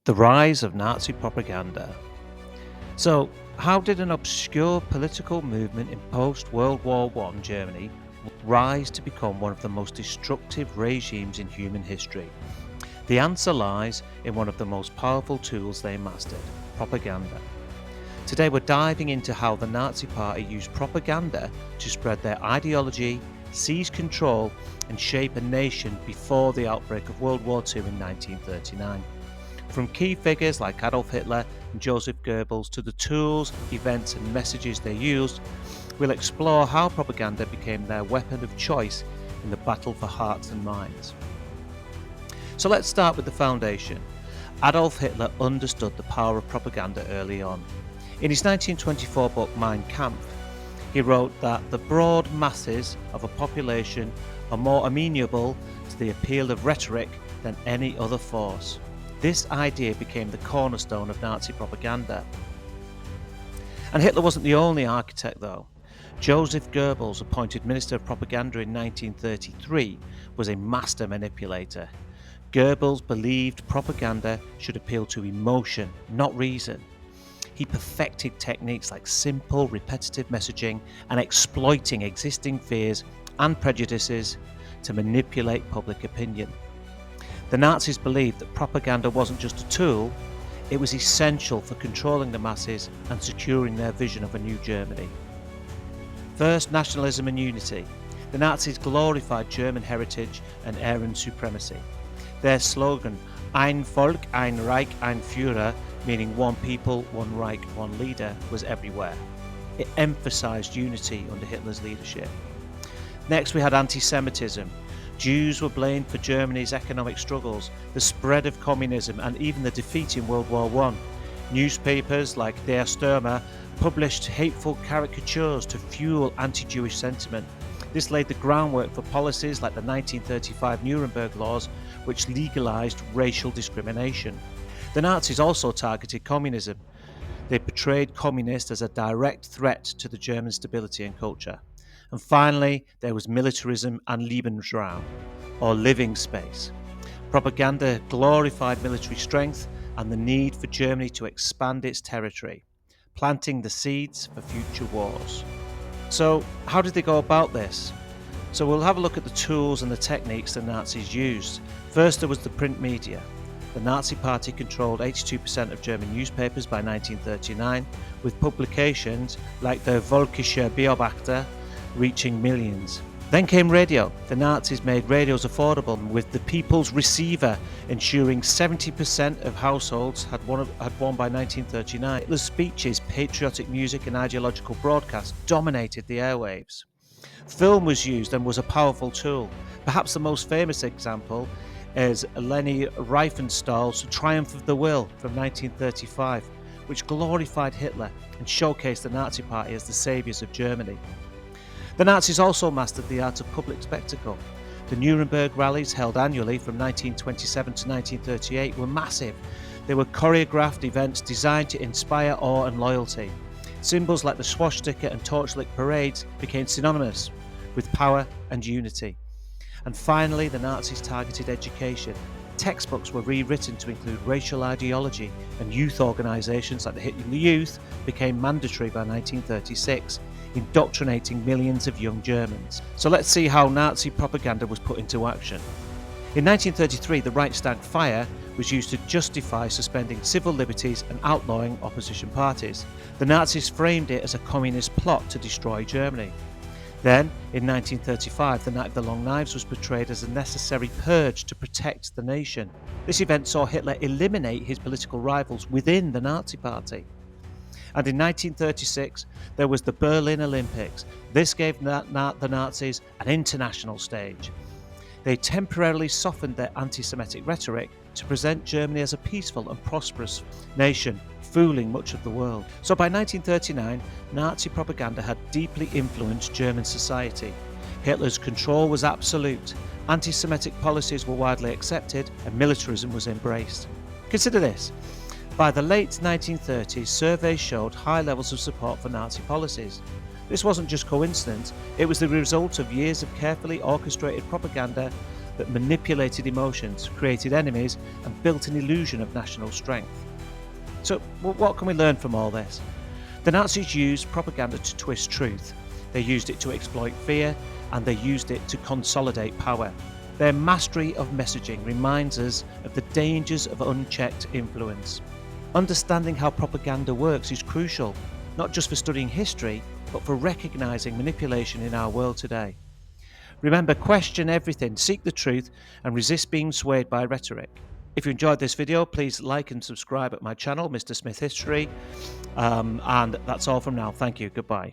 The rise of Nazi propaganda. So, how did an obscure political movement in post-World War I Germany rise to become one of the most destructive regimes in human history? The answer lies in one of the most powerful tools they mastered: propaganda. Today we're diving into how the Nazi Party used propaganda to spread their ideology, seize control, and shape a nation before the outbreak of World War II in 1939. From key figures like Adolf Hitler and Joseph Goebbels to the tools, events, and messages they used, we'll explore how propaganda became their weapon of choice in the battle for hearts and minds. So let's start with the foundation. Adolf Hitler understood the power of propaganda early on. In his 1924 book Mein Kampf, he wrote that the broad masses of a population are more amenable to the appeal of rhetoric than any other force. This idea became the cornerstone of Nazi propaganda. And Hitler wasn't the only architect though. Joseph Goebbels, appointed Minister of Propaganda in 1933, was a master manipulator. Goebbels believed propaganda should appeal to emotion, not reason. He perfected techniques like simple, repetitive messaging and exploiting existing fears and prejudices to manipulate public opinion. The Nazis believed that propaganda wasn't just a tool, it was essential for controlling the masses and securing their vision of a new Germany. First, nationalism and unity. The Nazis glorified German heritage and Aryan supremacy. Their slogan, Ein Volk, ein Reich, ein Führer, meaning one people, one Reich, one leader, was everywhere. It emphasized unity under Hitler's leadership. Next, we had anti-Semitism. Jews were blamed for Germany's economic struggles, the spread of communism, and even the defeat in World War I. Newspapers like Der Stürmer published hateful caricatures to fuel anti-Jewish sentiment. This laid the groundwork for policies like the 1935 Nuremberg laws, which legalized racial discrimination. The Nazis also targeted communism. They portrayed communists as a direct threat to the German stability and culture. And finally, there was militarism and Lebensraum, or living space. Propaganda glorified military strength and the need for Germany to expand its territory, planting the seeds for future wars. So, how did they go about this? So we'll have a look at the tools and the techniques the Nazis used. First, there was the print media. The Nazi Party controlled 82% of German newspapers by 1939, with publications like the Völkischer Beobachter reaching millions. Then came radio. The Nazis made radios affordable, with the People's Receiver ensuring 70% of households had one by 1939. Hitler's speeches, patriotic music and ideological broadcasts dominated the airwaves. Film was used and was a powerful tool. Perhaps the most famous example is Leni Riefenstahl's Triumph of the Will from 1935, which glorified Hitler and showcased the Nazi Party as the saviours of Germany. The Nazis also mastered the art of public spectacle. The Nuremberg rallies, held annually from 1927 to 1938, were massive. They were choreographed events designed to inspire awe and loyalty. Symbols like the swastika and torchlight parades became synonymous with power and unity. And finally, the Nazis targeted education. Textbooks were rewritten to include racial ideology, and youth organisations like the Hitler Youth became mandatory by 1936, indoctrinating millions of young Germans. So let's see how Nazi propaganda was put into action. In 1933, the Reichstag Fire was used to justify suspending civil liberties and outlawing opposition parties. The Nazis framed it as a communist plot to destroy Germany. Then, in 1935, the Night of the Long Knives was portrayed as a necessary purge to protect the nation. This event saw Hitler eliminate his political rivals within the Nazi Party. And in 1936, there was the Berlin Olympics. This gave the Nazis an international stage. They temporarily softened their anti-Semitic rhetoric to present Germany as a peaceful and prosperous nation, fooling much of the world. So by 1939, Nazi propaganda had deeply influenced German society. Hitler's control was absolute, anti-Semitic policies were widely accepted, and militarism was embraced. Consider this. By the late 1930s, surveys showed high levels of support for Nazi policies. This wasn't just coincidence, it was the result of years of carefully orchestrated propaganda that manipulated emotions, created enemies, and built an illusion of national strength. So, what can we learn from all this? The Nazis used propaganda to twist truth. They used it to exploit fear, and they used it to consolidate power. Their mastery of messaging reminds us of the dangers of unchecked influence. Understanding how propaganda works is crucial, not just for studying history, but for recognizing manipulation in our world today. Remember, question everything, seek the truth, and resist being swayed by rhetoric. If you enjoyed this video, please like and subscribe at my channel, Mr. Smith History. And that's all from now. Thank you. Goodbye.